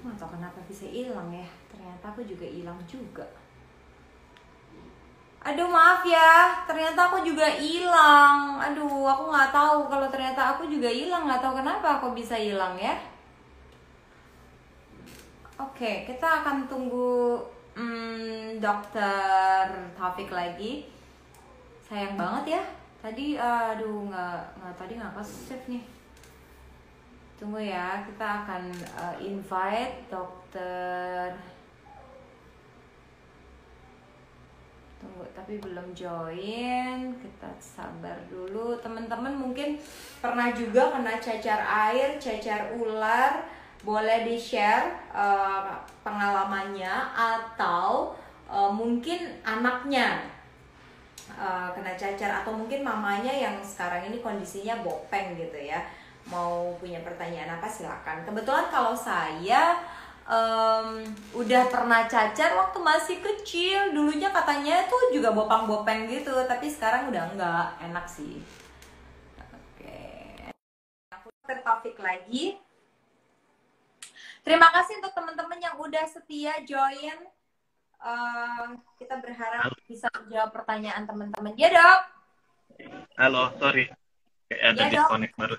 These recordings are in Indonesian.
Nggak tahu kenapa bisa hilang ya. Ternyata aku juga hilang juga. Aduh maaf ya, ternyata aku juga hilang. Aduh, aku nggak tahu kalau ternyata aku juga hilang. Nggak tahu kenapa aku bisa hilang ya. Oke, kita akan tunggu Dokter Taufik lagi. Sayang banget ya. Tadi, aduh tadi nggak ke-save nih. Tunggu ya, kita akan invite dokter. Tunggu, tapi belum join. Kita sabar dulu. Teman-teman mungkin pernah juga kena cacar air, cacar ular. Boleh di-share pengalamannya atau mungkin anaknya kena cacar atau mungkin mamanya yang sekarang ini kondisinya bopeng gitu ya. Mau punya pertanyaan apa silakan. Kebetulan kalau saya udah pernah cacar waktu masih kecil. Dulunya katanya tuh juga bopang-bopeng gitu, tapi sekarang udah enggak. Enak sih. Oke. Aku tertopik lagi. Terima kasih untuk teman-teman yang udah setia join. Kita berharap bisa menjawab pertanyaan teman-teman. Ya dok. Halo, sorry. Kayak ada Ya dok. disconnect baru.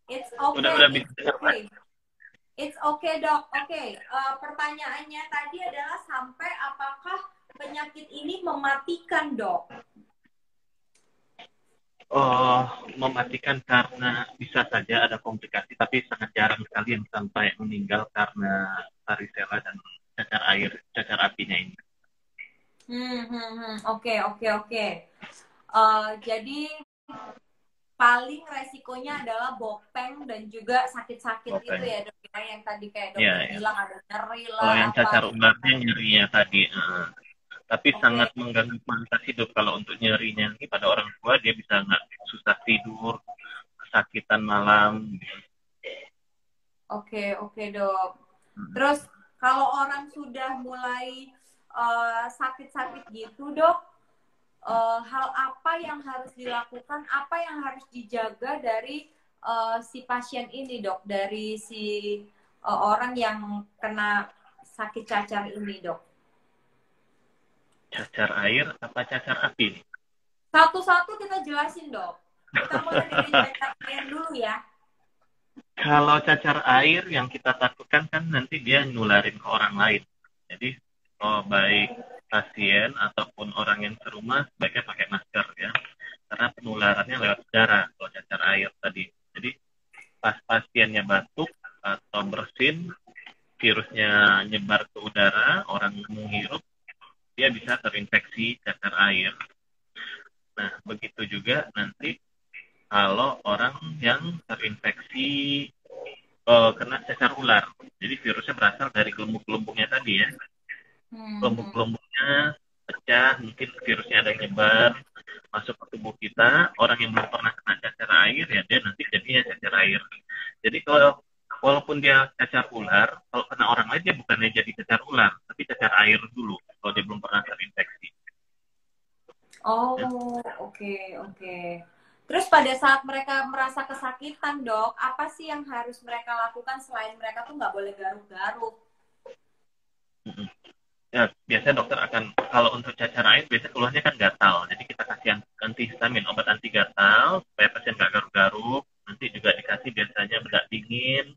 It's Udah okay. bisa It's dengar, Pak? okay. It's okay dok. Oke. Pertanyaannya tadi adalah sampai apakah penyakit ini mematikan dok? Oh, mematikan karena bisa saja ada komplikasi, tapi sangat jarang sekali yang sampai meninggal karena varicella dan cacar air, cacar apinya ini. Oke, oke, oke. Jadi paling resikonya adalah bopeng dan juga sakit-sakit itu Oke. ya dok ya, yang tadi kayak Ya, dokter ya. bilang ada nyeri Kalau lah yang apa cacar gitu ularnya kan. nyerinya tadi, tapi Oke. sangat mengganggu kualitas hidup. Kalau untuk nyerinya ini pada orang tua, dia bisa nggak susah tidur, kesakitan malam. Oke, oke dok. Terus kalau orang sudah mulai sakit-sakit gitu dok, hal apa yang harus dilakukan, apa yang harus dijaga dari si pasien ini dok, dari si orang yang kena sakit cacar ini dok? Cacar air apa cacar api? Satu-satu kita jelasin dok. Kita mulai dari cacar air dulu ya. Kalau cacar air yang kita takutkan kan nanti dia nularin ke orang lain. Jadi baik pasien ataupun orang yang serumah sebaiknya pakai masker ya. Karena penularannya lewat udara kalau cacar air tadi. Jadi pas pasiennya batuk atau bersin, virusnya nyebar ke udara, orang menghirup, dia bisa terinfeksi cacar air. Nah, begitu juga nanti kalau orang yang terinfeksi kena cacar ular. Jadi virusnya berasal dari gelembung-gelembungnya tadi ya. Hmm. Gelembung-gelembungnya pecah, mungkin virusnya ada yang nyebar masuk ke tubuh kita. Orang yang belum pernah kena cacar air ya dia nanti jadinya cacar air. Jadi kalau walaupun dia cacar ular, kalau kena orang lain dia bukannya jadi cacar ular, tapi cacar air dulu kalau dia belum pernah terinfeksi. Oh, Ya. oke, oke. Terus pada saat mereka merasa kesakitan, dok, apa sih yang harus mereka lakukan selain mereka tuh nggak boleh garuk-garuk? Ya, biasanya dokter akan kalau untuk cacar air biasanya keluarnya kan gatal. Jadi kita kasih antihistamin, obat anti gatal supaya pasien nggak garuk-garuk. Nanti juga dikasih biasanya bedak dingin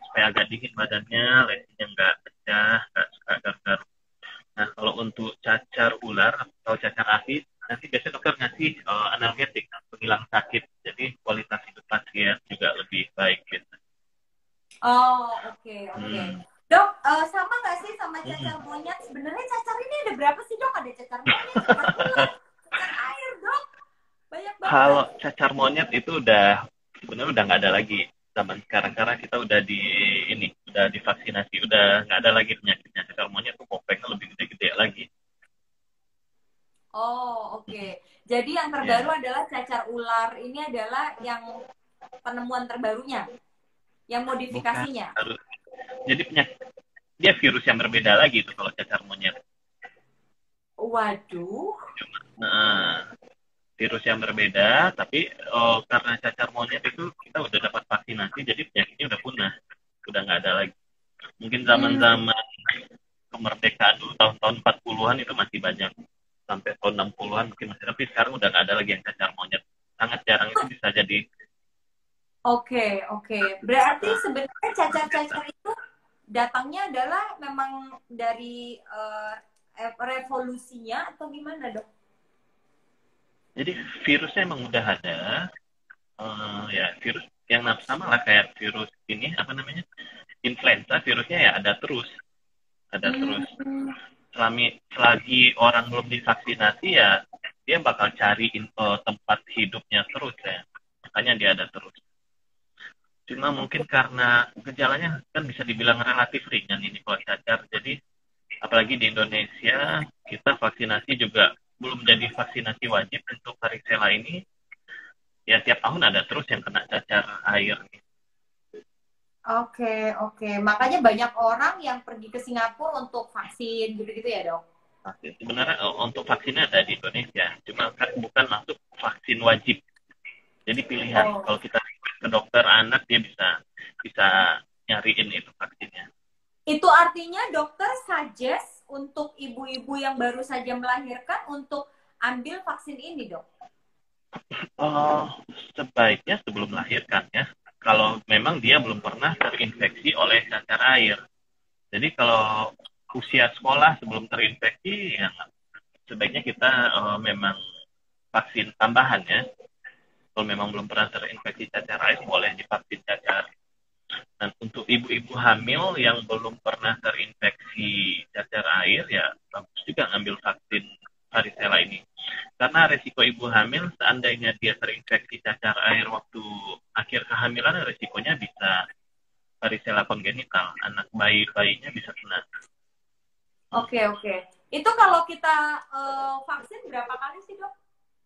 supaya agak dingin badannya, lesinya nggak pecah, nggak suka garuk-garuk. Nah, kalau untuk cacar ular atau cacar api, nanti biasanya dokter ngasih analgetik, penghilang sakit. Jadi kualitas hidup pasien juga lebih baik gitu. Oh, oke, oke. Hmm. Dok, sama nggak sih sama cacar Hmm. monyet? Sebenarnya cacar ini ada berapa sih, dok? Ada cacar monyet, cacar ular, cacar air, dok. Banyak banget. Kalau cacar monyet itu sebenarnya udah nggak ada lagi zaman sekarang karena kita udah udah divaksinasi, udah nggak ada lagi penyakitnya. Cacar monyet tuh kopengnya lebih gede-gede lagi. Oh, oke. Jadi yang terbaru Ya, adalah cacar ular. Ini adalah yang penemuan terbarunya, yang bukan. modifikasinya. Jadi penyakit dia virus yang berbeda lagi itu kalau cacar monyet. Waduh. Nah, virus yang berbeda, tapi karena cacar monyet itu kita udah dapat vaksinasi, jadi penyakitnya udah punah, udah nggak ada lagi. Mungkin Hmm, zaman-zaman kemerdekaan dulu tahun-tahun 40-an itu masih banyak. Sampai tahun 60-an mungkin masih, tapi sekarang udah nggak ada lagi yang cacar monyet. Sangat jarang, itu bisa jadi oke, oke. Berarti uh, sebenarnya cacar-cacar itu datangnya adalah memang dari revolusinya atau gimana, Dok? jadi virusnya emang udah ada. Ya virus yang sama lah kayak virus ini apa namanya influenza, virusnya ya ada terus Hmm, selagi orang belum divaksinasi ya dia bakal cari tempat hidupnya terus ya, makanya dia ada terus. Cuma mungkin oke. karena gejalanya kan bisa dibilang relatif ringan ini kalau cacar, jadi apalagi di Indonesia kita vaksinasi juga belum jadi vaksinasi wajib untuk varicella ini, ya tiap tahun ada terus yang kena cacar air. Oke, oke. Makanya banyak orang yang pergi ke Singapura untuk vaksin gitu-gitu ya, Dok? Vaksin. Sebenarnya untuk vaksinnya ada di Indonesia, cuma kan bukan masuk vaksin wajib. Jadi pilihan. Oh, Kalau kita request ke dokter anak, dia bisa bisa nyariin itu vaksinnya. itu artinya dokter suggest untuk ibu-ibu yang baru saja melahirkan untuk ambil vaksin ini, Dok? Oh, sebaiknya sebelum melahirkan ya. Kalau memang dia belum pernah terinfeksi oleh cacar air. Jadi kalau usia sekolah sebelum terinfeksi, ya sebaiknya kita memang vaksin tambahan ya. Kalau memang belum pernah terinfeksi cacar air, boleh divaksin cacar. Dan untuk ibu-ibu hamil yang belum pernah terinfeksi cacar air, ya bagus juga ngambil vaksin varicella ini. Karena resiko ibu hamil, seandainya dia terinfeksi cacar air waktu akhir kehamilan, resikonya bisa varicella kongenital. Anak bayinya bisa kena. Oke, oke. Itu kalau kita vaksin berapa kali sih, Dok?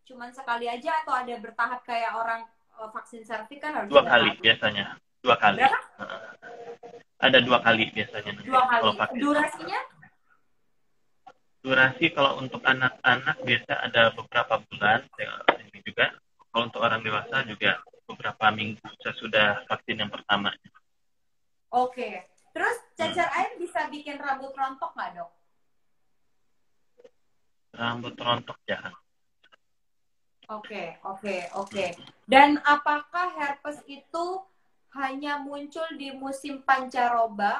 Cuman sekali aja atau ada bertahap kayak orang vaksin serviks kan harus Dua tiga kali kali. biasanya. Dua kali. Berapa? Ada dua kali biasanya nanti Dua kalau kali. vaksin. Durasinya? Durasi kalau untuk anak-anak biasa ada beberapa bulan, ini juga. Kalau untuk orang dewasa juga beberapa minggu sesudah vaksin yang pertama. Oke. Terus Hmm. cacar air bisa bikin rambut rontok nggak, Dok? Rambut rontok jangan. Oke, oke, oke. Hmm. Dan apakah herpes itu hanya muncul di musim pancaroba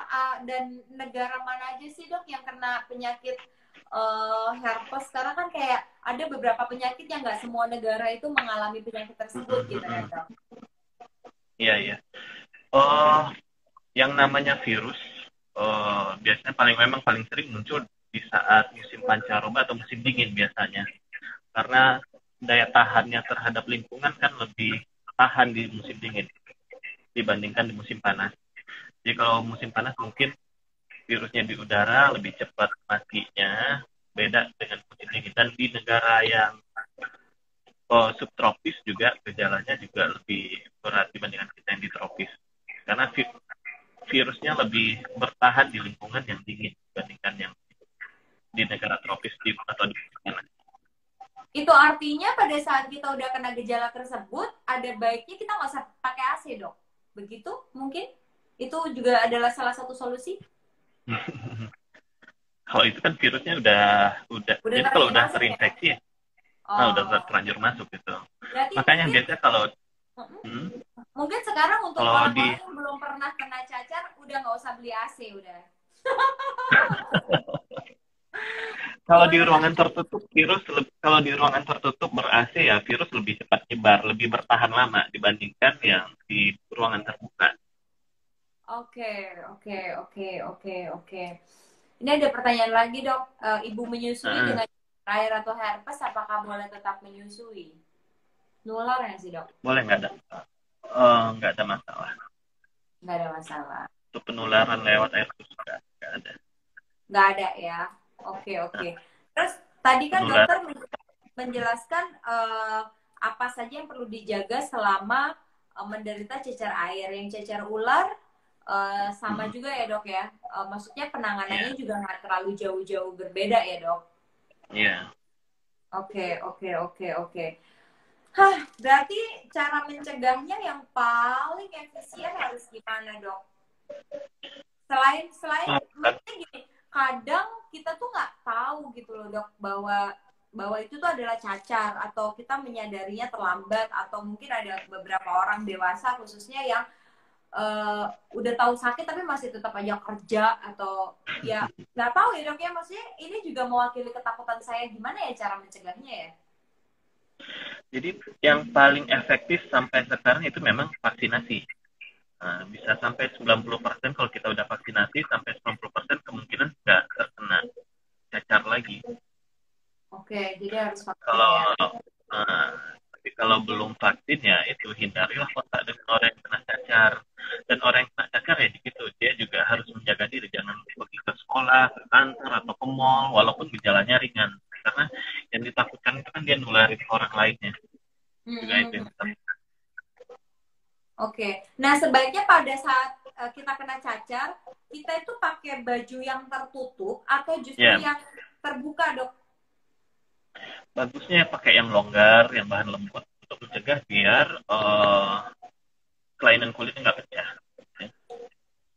dan negara mana aja sih, Dok, yang kena penyakit herpes? Karena kan kayak ada beberapa penyakit yang nggak semua negara itu mengalami penyakit Hmm, tersebut hmm, gitu hmm, kan, hmm. Dok? Iya, iya. Oh, yang namanya virus biasanya memang paling sering muncul di saat musim pancaroba atau musim dingin biasanya. Karena daya tahannya terhadap lingkungan kan lebih tahan di musim dingin dibandingkan di musim panas. Jadi kalau musim panas mungkin virusnya di udara lebih cepat matinya, beda dengan musim dingin. Dan di negara yang subtropis juga gejalanya juga lebih berat dibandingkan kita yang di tropis. Karena virusnya lebih bertahan di lingkungan yang dingin dibandingkan yang di negara tropis atau di mana. Itu artinya pada saat kita udah kena gejala tersebut, ada baiknya kita nggak usah pakai AC, Dok. Begitu mungkin? Itu juga adalah salah satu solusi? Kalau itu kan virusnya udah Udah jadi kalau terlanjur udah masuk ya? terinfeksi, nah udah Oh, terlanjur masuk gitu. berarti Makanya mungkin biasanya kalau mm, hmm, mungkin sekarang untuk kalau di orang-orang yang belum pernah kena cacar udah nggak usah beli AC udah. kalau di Gimana Kak? ruangan tertutup kalau di ruangan tertutup ber AC ya virus lebih cepat nyebar, lebih bertahan lama dibandingkan yang di ruangan terbuka. Oke, oke, oke, oke, oke. Ini ada pertanyaan lagi, Dok. Ibu menyusui Uh, dengan air atau herpes, apakah boleh tetap menyusui? Nular nggak sih, Dok? boleh nggak ada masalah. Nggak ada masalah. Untuk penularan lewat air itu sudah nggak ada. Nggak ada ya. Oke, oke. Terus tadi kan dokter Penularan menjelaskan apa saja yang perlu dijaga selama menderita cacar air. Yang cacar ular sama hmm, juga ya, Dok ya. Maksudnya penanganannya ya juga nggak terlalu jauh-jauh berbeda ya, Dok. ya. Oke, oke, oke, oke. Hah, berarti cara mencegahnya yang paling efisien harus gimana, Dok? Selain kan. maksudnya gini, kadang kita tuh nggak tahu gitu loh dok bahwa itu tuh adalah cacar atau kita menyadarinya terlambat atau mungkin ada beberapa orang dewasa khususnya yang udah tahu sakit tapi masih tetap aja kerja atau ya nggak tahu ya dok ya, maksudnya ini juga mewakili ketakutan saya, gimana ya cara mencegahnya ya? Jadi yang paling efektif sampai sekarang itu memang vaksinasi. Nah, bisa sampai 90% kalau kita udah vaksinasi, sampai 90% kemungkinan nggak terkena cacar lagi. Oke, jadi harus vaksin Kalau ya. eh, tapi kalau belum vaksin ya itu hindarilah kontak dengan orang yang kena cacar. Dan orang yang kena cacar ya gitu, dia juga harus menjaga diri, jangan pergi ke sekolah, ke kantor atau ke mall walaupun gejalanya ringan. Karena yang ditakutkan itu kan dia nularin ke orang lainnya. Juga itu yang Hmm, ditakutkan. oke. Nah, sebaiknya pada saat kita kena cacar, kita itu pakai baju yang tertutup atau justru Ya, yang terbuka, Dok? bagusnya pakai yang longgar, yang bahan lembut untuk mencegah biar kelainan kulitnya nggak pecah. Ya,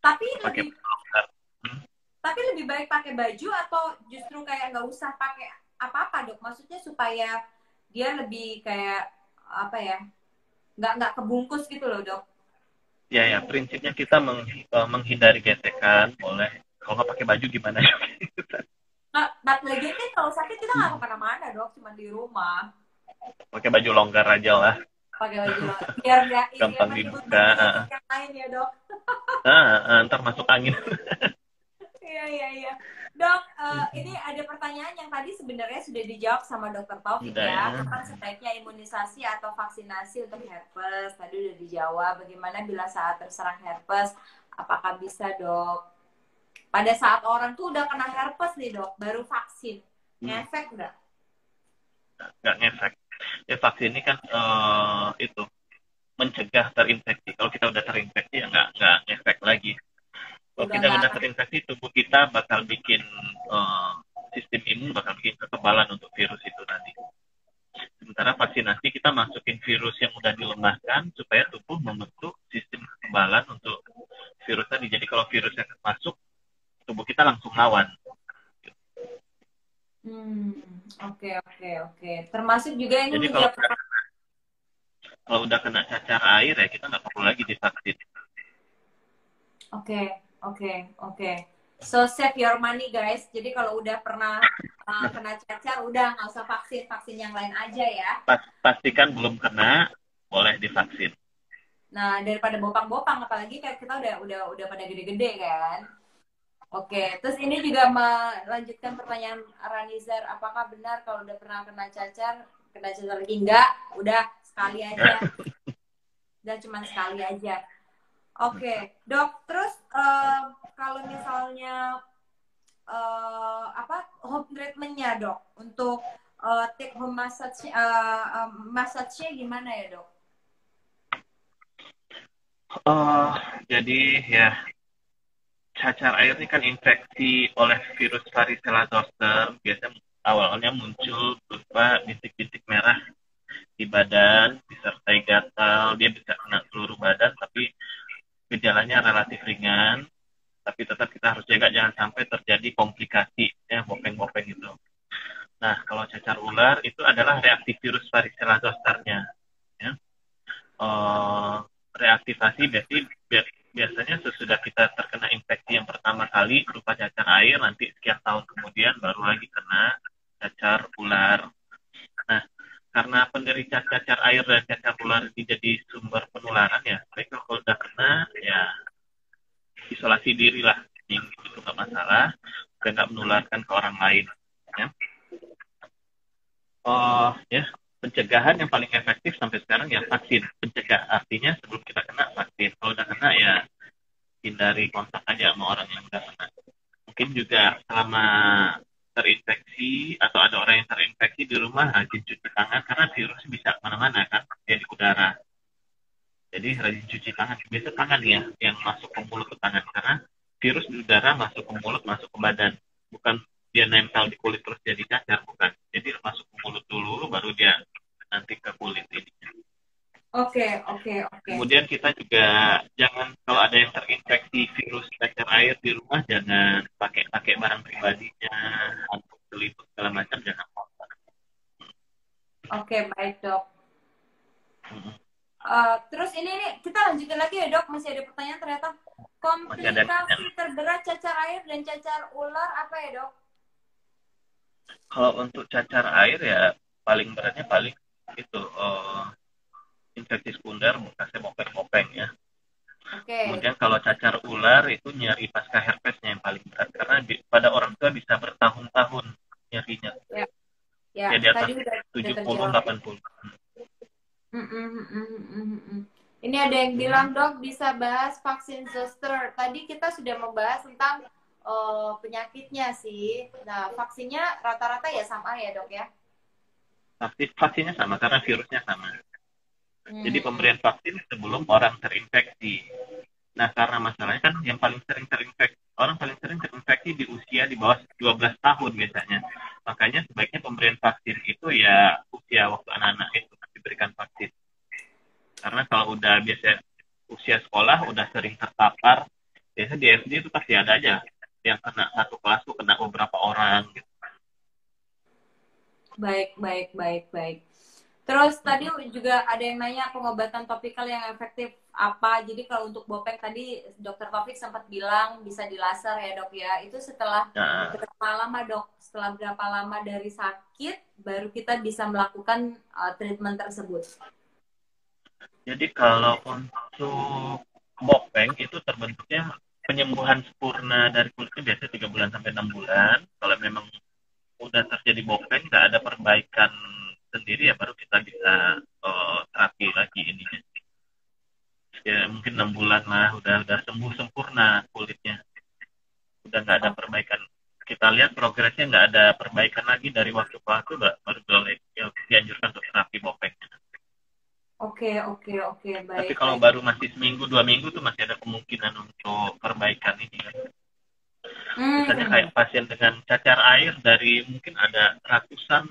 Tapi pakai lebih bahan longgar. Hmm. tapi lebih baik pakai baju atau justru kayak nggak usah pakai apa-apa, Dok? Maksudnya supaya dia lebih kayak apa ya? Nggak kebungkus gitu loh, Dok. Ya, ya, prinsipnya kita menghindari gesekan, boleh. Kalau nggak pakai baju gimana ya? Nah, lagi kan kalau sakit kita nggak kemana-mana, Dok, cuma di rumah. Pakai baju longgar aja lah, Pakai baju lah biar nggak ini gampang apa dibuka. nyebut-nyebut penyakit yang lain ya, Dok. Ntar masuk angin. Iya, iya, iya. Dok, ini ada pertanyaan yang tadi sebenarnya sudah dijawab sama Dokter Taufik Udah ya. ya. Kapan sebaiknya imunisasi atau vaksinasi untuk herpes? Tadi udah dijawab. Bagaimana bila saat terserang herpes? Apakah bisa, Dok? Pada saat orang tuh udah kena herpes nih, Dok, baru vaksin. Hmm, Ngefek nggak? nggak ngefek. Ya, vaksin ini kan itu mencegah terinfeksi. Kalau kita udah terinfeksi ya nggak ngefek lagi. Kalau Udah kita nggak. udah terinfeksi, tubuh kita bakal bikin eh, sistem imun bakal bikin kekebalan untuk virus itu nanti. Sementara vaksinasi kita masukin virus yang udah dilemahkan supaya tubuh membentuk sistem kekebalan untuk virus tadi. Jadi kalau virusnya masuk, tubuh kita langsung lawan. Hmm, oke, oke, oke. Termasuk juga ini Jadi menyiapkan. kalau udah kena cacar air ya kita nggak perlu lagi divaksin. Oke, oke, oke. So save your money guys. Jadi kalau udah pernah kena cacar, udah nggak usah vaksin, vaksin yang lain aja ya. Pastikan belum kena, boleh divaksin. Nah daripada bopang-bopang, apalagi kayak kita udah pada gede-gede kan. Oke, terus ini juga melanjutkan pertanyaan Ranizar, apakah benar kalau udah pernah kena cacar lagi enggak? Udah sekali aja, udah cuman sekali aja. Oke, dok. Terus kalau misalnya apa home treatmentnya dok untuk take home massage-nya gimana ya dok? Oh, jadi ya cacar air ini kan infeksi oleh virus varicella zoster. Biasanya awalnya muncul berupa bintik-bintik merah di badan, disertai gatal. Dia bisa kena seluruh badan, tapi gejalanya relatif ringan. Tapi tetap kita harus jaga jangan sampai terjadi komplikasi, ya bopeng-bopeng itu. Nah, kalau cacar ular itu adalah reaksi virus varicella zosternya. Ya. eh, Reaktivasi biasanya sesudah kita terkena infeksi yang pertama kali berupa cacar air, nanti sekian tahun kemudian baru lagi kena cacar ular. Nah, karena penderita cacar air dan cacar ular ini jadi sumber penularan ya, mereka kalau udah kena ya isolasi diri lah, itu nggak masalah, dan nggak menularkan ke orang lain. Ya. Oh ya, pencegahan yang paling efektif sampai sekarang ya vaksin. Pencegah artinya sebelum kita kena vaksin. Kalau udah kena ya hindari kontak aja sama orang yang udah kena. Mungkin juga selama terinfeksi atau ada orang yang terinfeksi di rumah rajin cuci tangan karena virus bisa kemana-mana kan, dia di udara. Jadi rajin cuci tangan. Biasa tangan ya yang masuk ke mulut ke tangan karena virus di udara masuk ke mulut, masuk ke badan. Bukan dia nempel di kulit terus jadi cacar, bukan. Jadi masuk ke mulut dulu, baru dia nanti ke kulit ini. Oke, oke, oke. Kemudian kita juga jangan kalau ada yang terinfeksi virus cacar air di rumah jangan pakai barang pribadinya, handuk, selimut segala macam jangan. Oke, baik dok. Mm-mm. Terus ini nih kita lanjutin lagi ya dok, masih ada pertanyaan ternyata. Masih ada Komplikasi terberat cacar air dan cacar ular apa ya dok? kalau untuk cacar air ya paling beratnya paling itu infeksi sekunder bekasnya bopeng-bopeng ya. Oke. Kemudian kalau cacar ular itu nyeri pasca herpesnya yang paling berat karena pada orang tua bisa bertahun-tahun nyerinya. Ya, ya. Ya di atas Tadi udah 70 terjawab ya. 80. Ini ada yang bilang dok bisa bahas vaksin zoster. Tadi kita sudah membahas tentang penyakitnya sih. Nah vaksinnya rata-rata ya sama ya dok ya. Vaksinnya sama karena virusnya sama. Jadi Hmm. pemberian vaksin sebelum orang terinfeksi. Nah, karena masalahnya kan yang paling sering terinfeksi, orang paling sering terinfeksi di usia di bawah 12 tahun biasanya. Makanya sebaiknya pemberian vaksin itu ya usia waktu anak-anak itu diberikan vaksin. Karena kalau udah biasa usia sekolah udah sering terpapar, biasanya di SD itu pasti ada aja yang kena satu kelas tuh kena beberapa orang gitu. Baik, baik, baik, baik. Terus tadi juga ada yang nanya pengobatan topikal yang efektif apa. Jadi kalau untuk bopeng tadi dokter Taufik sempat bilang bisa di laser ya dok ya. Itu setelah Nah, berapa lama dok? Setelah berapa lama dari sakit baru kita bisa melakukan treatment tersebut? jadi kalau untuk bopeng itu terbentuknya penyembuhan sempurna dari kulitnya biasanya 3 bulan sampai 6 bulan. Kalau memang udah terjadi bopeng, nggak ada perbaikan sendiri ya baru kita bisa terapi lagi ininya. Ya mungkin 6 bulan lah udah sembuh sempurna kulitnya. Udah nggak ada Oh, perbaikan. Kita lihat progresnya nggak ada perbaikan lagi dari waktu ke waktu, baru boleh ya, dianjurkan untuk terapi bopeng. oke, oke, oke, Tapi baik, kalau baik. baru masih seminggu 2 minggu tuh masih ada kemungkinan untuk perbaikan ini kan. Misalnya Hmm, kayak pasien dengan cacar air dari mungkin ada ratusan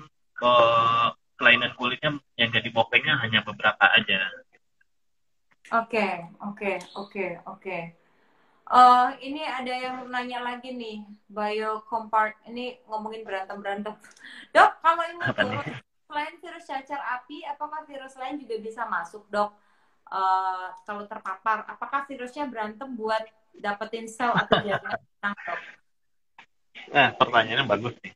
kelainan kulitnya yang jadi bopengnya hanya beberapa aja. oke, oke, oke, oke. Ini ada yang nanya lagi nih, biocompart. Ini ngomongin berantem-berantem. Dok, kalau imun Apa nih? turun, selain virus cacar api, apakah virus lain juga bisa masuk, dok? Kalau terpapar, apakah virusnya berantem buat dapetin sel atau jaringan benang, dok? Nah, pertanyaannya bagus nih.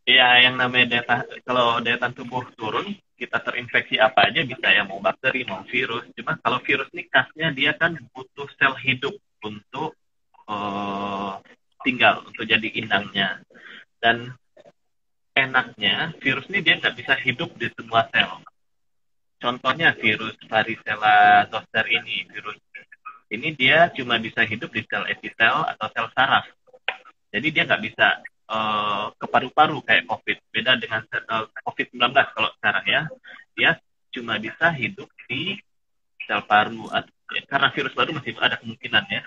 Ya, yang namanya kalau daya tahan tubuh turun, kita terinfeksi apa aja bisa ya, mau bakteri, mau virus. Cuma kalau virus nih khasnya dia kan butuh sel hidup untuk eh, tinggal, untuk jadi inangnya. Dan enaknya virus ini dia nggak bisa hidup di semua sel. Contohnya virus varicella zoster ini, virus ini dia cuma bisa hidup di sel epitel atau sel saraf. Jadi dia nggak bisa ke paru-paru kayak COVID. Beda dengan COVID-19 kalau sekarang ya, dia cuma bisa hidup di sel paru. Karena virus baru masih ada kemungkinan ya.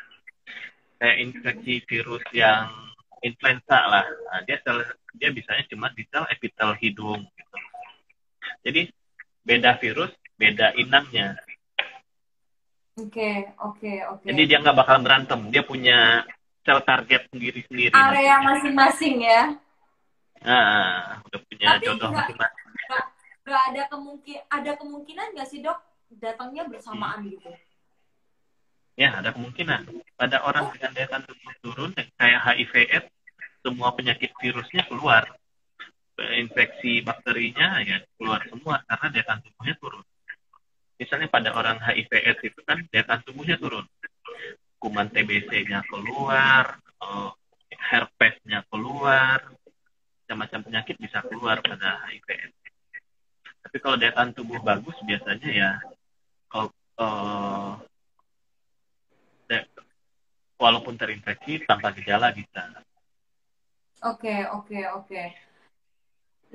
Kayak infeksi virus yang influenza lah. Nah, dia bisanya cuma di sel epitel hidung. Gitu. Jadi beda virus, beda inangnya. Oke, oke, oke. Jadi dia nggak bakal berantem. Dia punya sel target sendiri-sendiri Area nantinya. masing-masing ya. Nah, udah punya Tapi jodoh masing-masing. nggak ada kemungkinan nggak sih dok datangnya Hmm. bersamaan gitu? Ya, ada kemungkinan. Pada orang Oh, dengan daya tahan tubuh turun, kayak HIV/AIDS, semua penyakit virusnya keluar. Infeksi bakterinya ya keluar semua karena daya tahan tubuhnya turun. Misalnya pada orang HIV/AIDS itu kan daya tahan tubuhnya turun. Kuman TBC-nya keluar, herpesnya keluar, macam-macam penyakit bisa keluar pada HIV/AIDS. Tapi kalau daya tahan tubuh bagus biasanya ya kalau walaupun terinfeksi tanpa gejala bisa. oke, oke, oke.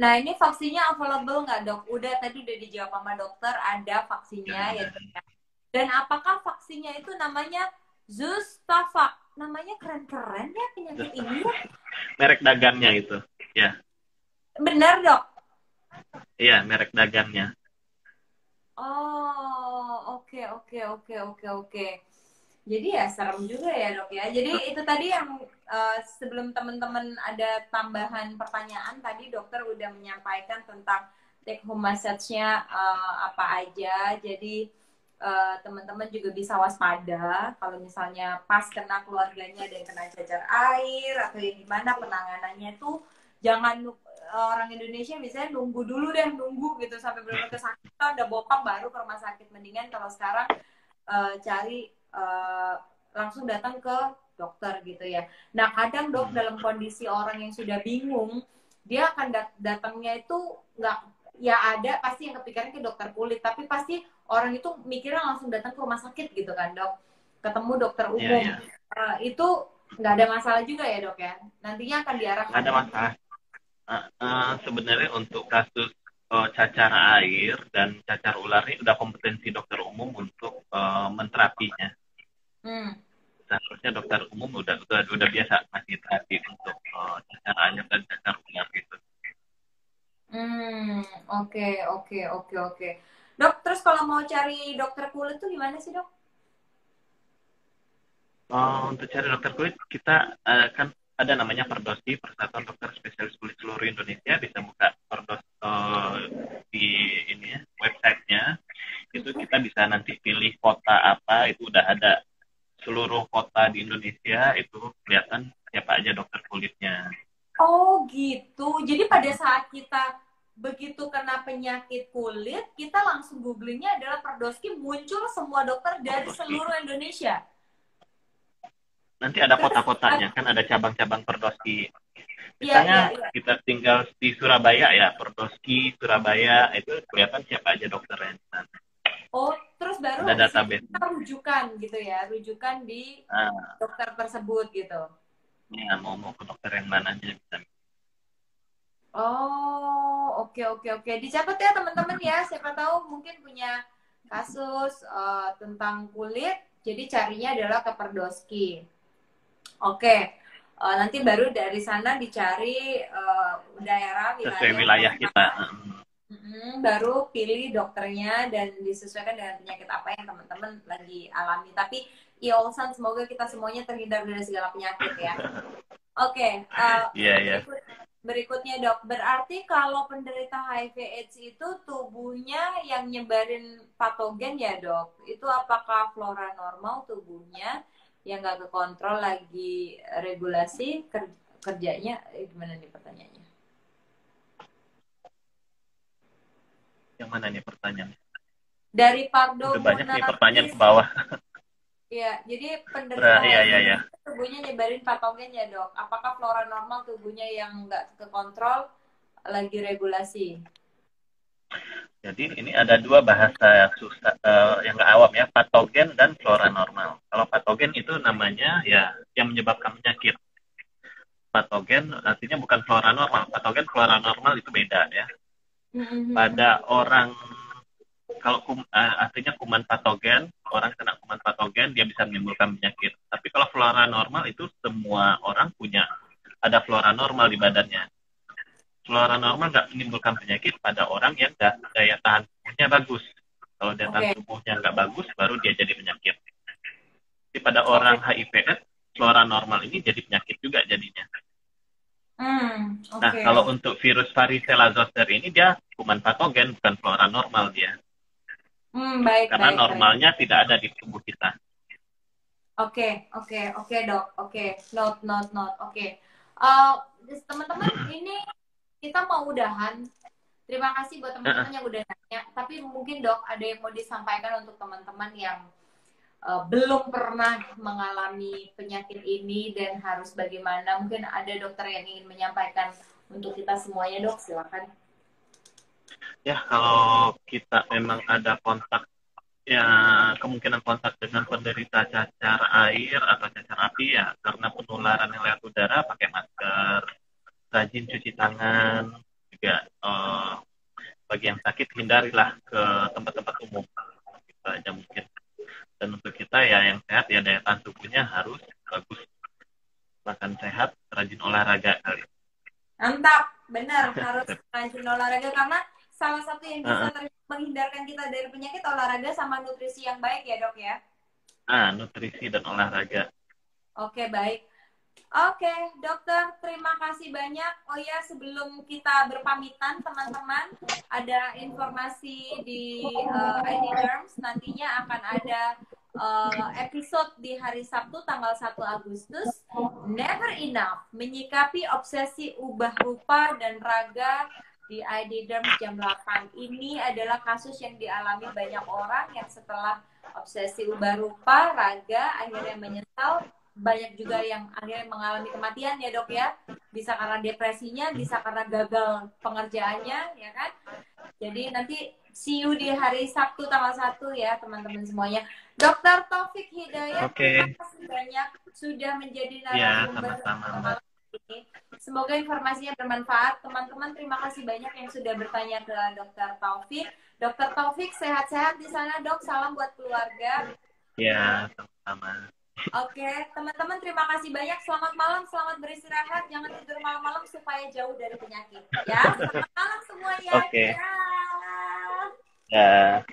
Nah, ini vaksinnya available nggak, dok? Tadi udah dijawab sama dokter, ada vaksinnya ya, Ya, dok ya. Dan apakah vaksinnya itu namanya Zustavax? Namanya keren-keren ya penyakit ini ya. merek dagangnya itu. Ya, Benar, dok? iya merek dagangnya. Oh, oke, oke, oke, oke, oke. Jadi ya serem juga ya dok ya. Jadi itu tadi yang sebelum teman-teman ada tambahan pertanyaan tadi dokter udah menyampaikan tentang take home message-nya apa aja. Jadi teman-teman juga bisa waspada kalau misalnya pas kena keluarganya dan kena cacar air atau yang gimana penanganannya tuh jangan orang Indonesia misalnya nunggu dulu deh nunggu gitu sampai benar-benar kesakitan udah bokap baru ke rumah sakit mendingan kalau sekarang cari langsung datang ke dokter gitu ya. Nah kadang dok dalam kondisi orang yang sudah bingung, dia akan datangnya itu nggak ya ada pasti yang kepikiran ke dokter kulit, tapi pasti orang itu mikirnya langsung datang ke rumah sakit gitu kan dok, ketemu dokter Iya, umum. iya. Itu nggak ada masalah juga ya dok ya, nantinya akan Nggak diarahkan ada ya. masalah. Sebenarnya untuk kasus cacar air dan cacar ular ini udah kompetensi dokter umum untuk menterapinya. Hmm. Seharusnya dokter umum udah biasa ngasih terapi untuk cacar air dan cacar ular gitu. Hmm, oke, oke, oke, oke. Dok, terus kalau mau cari dokter kulit tuh gimana sih dok? Untuk cari dokter kulit kita kan ada namanya Perdosi, Persatuan Dokter Spesialis Kulit Seluruh Indonesia, bisa buka Perdos di ini ya, websitenya. Itu kita bisa nanti pilih kota apa, itu udah ada seluruh kota di Indonesia, itu kelihatan siapa aja dokter kulitnya. Oh gitu. Jadi pada saat kita begitu kena penyakit kulit, kita langsung googlingnya adalah Perdoski, muncul semua dokter dari Perdosi. seluruh Indonesia. Nanti ada Terus, kota-kotanya, kan ada cabang-cabang Perdoski. iya, iya, Misalnya iya. kita tinggal di Surabaya ya, Perdoski Surabaya, itu kelihatan siapa aja dokternya. Oh, terus baru Ada habis itu database. kita rujukan gitu ya, rujukan di Nah, dokter tersebut gitu. ya, mau ke dokter yang mana aja bisa. Oh, oke, oke, oke. Dicatat ya teman-teman ya. Siapa tahu mungkin punya kasus tentang kulit, jadi carinya adalah ke Perdoski. Oke, nanti baru dari sana dicari daerah, Sesuai wilayah, wilayah kota. kita. Baru pilih dokternya dan disesuaikan dengan penyakit apa yang teman-teman lagi alami. Tapi ya Olsan, semoga kita semuanya terhindar dari segala penyakit ya. Oke, Iya, iya. berikutnya dok. Berarti kalau penderita HIV/AIDS itu tubuhnya yang nyebarin patogen ya dok? Itu apakah flora normal tubuhnya yang nggak kekontrol lagi regulasi kerjanya? Gimana nih pertanyaannya? Yang mana nih pertanyaannya? Dari Udah banyak nih pertanyaan Pardocmonatis. ke bawah. Ya, jadi penderita Iya, HIV iya, iya. itu tubuhnya nyebarin patogen ya dok. Apakah flora normal tubuhnya yang nggak kekontrol lagi regulasi? Jadi ini ada dua bahasa susah yang nggak awam ya, patogen dan flora normal. Kalau patogen itu namanya ya yang menyebabkan penyakit. Patogen artinya bukan flora normal. Patogen flora normal itu beda ya. Pada orang kalau artinya kuman patogen, orang kena kuman patogen dia bisa menimbulkan penyakit. Tapi kalau flora normal itu semua orang punya ada flora normal di badannya. Flora normal nggak menimbulkan penyakit pada orang yang daya tahan tubuhnya bagus. Kalau daya tahan Oke, tubuhnya nggak bagus, baru dia jadi penyakit. Jadi pada oke. orang HIV/AIDS, flora normal ini jadi penyakit juga jadinya. Nah, Oke, kalau oke. untuk virus varicella zoster ini dia kuman patogen, bukan flora normal dia. Baik, Karena baik, baik. normalnya tidak ada di tubuh kita. Oke, oke, oke, dok. Oke, note, note, note. Oke. Teman-teman, ini kita mau udahan. Terima kasih buat teman-teman yang udah nanya. Tapi mungkin dok, ada yang mau disampaikan untuk teman-teman yang belum pernah mengalami penyakit ini dan harus bagaimana. Mungkin ada dokter yang ingin menyampaikan untuk kita semuanya, dok. Silakan. Ya, kalau kita memang ada kontak, ya kemungkinan kontak dengan penderita cacar air atau cacar api ya karena penularan yang lewat udara, pakai masker, rajin cuci tangan, juga bagi yang sakit hindarilah ke tempat-tempat umum. Itu aja mungkin. Dan untuk kita ya yang sehat ya daya tahan tubuhnya harus bagus, makan sehat, rajin olahraga kali. Mantap, benar harus rajin olahraga karena salah satu yang bisa Uh, menghindarkan kita dari penyakit olahraga sama nutrisi yang baik ya dok ya. Nutrisi dan olahraga. Oke, baik. Oke, dokter, terima kasih banyak. Oh ya, sebelum kita berpamitan, teman-teman, ada informasi di ID Derms. Nantinya akan ada episode di hari Sabtu, tanggal 1 Agustus. Never enough, menyikapi obsesi ubah rupa dan raga di ID Derms jam 8. Ini adalah kasus yang dialami banyak orang yang setelah obsesi ubah rupa, raga, akhirnya menyesal. Banyak juga yang akhirnya mengalami kematian ya dok ya, bisa karena depresinya, bisa karena gagal pengerjaannya ya kan. Jadi nanti see you di hari Sabtu tanggal 1 ya teman-teman semuanya. Dokter Taufik Hidayat, terima kasih banyak sudah menjadi narasumber malam ini. Semoga informasinya bermanfaat. Teman-teman terima kasih banyak yang sudah bertanya ke Dokter Taufik. Dokter Taufik sehat-sehat di sana dok, salam buat keluarga. Ya, sama-sama. Oke, teman-teman terima kasih banyak. Selamat malam, selamat beristirahat. Jangan tidur malam-malam supaya jauh dari penyakit. Ya, selamat malam semuanya. Oke. Ya. Ya.